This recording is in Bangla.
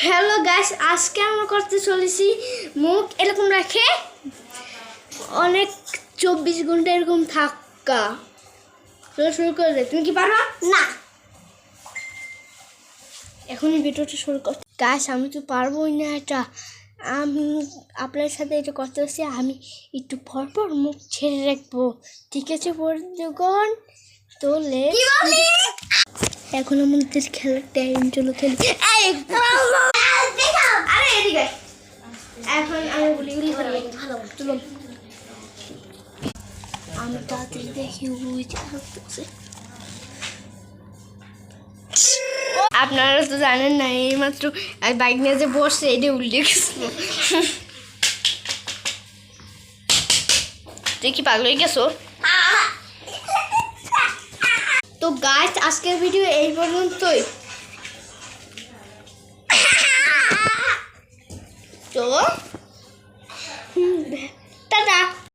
হ্যালো গাইস, আজকে আমরা করতে চলেছি মুখ এরকম রাখে অনেক 24 ঘন্টা এরকম থাকা। চলো শুরু করে দে। তুমি কি পারো না? এখনই ভিডিওটা শুরু কর। গাইস আমি তো পারবোই না এটা। আমি আপনার সাথে এটা করতে হচ্ছে, আমি একটু পর মুখ ছেড়ে রাখবো, ঠিক আছে বন্ধুগণ? তো এখন আমাদের খেলার টাইম, চলো খেলি। আরে এদিকে এখন আমি গুলি করবো। চলো আমি তাড়াতাড়ি দেখি আপনারা তো জানেন না, এইমাত্র বাইক নিয়ে যে বসছে এটা উল্টে গেছিল। তুই কি পাগল হয়ে গেছো? তো গাইস আজকের ভিডিও এই পর্যন্তই। তো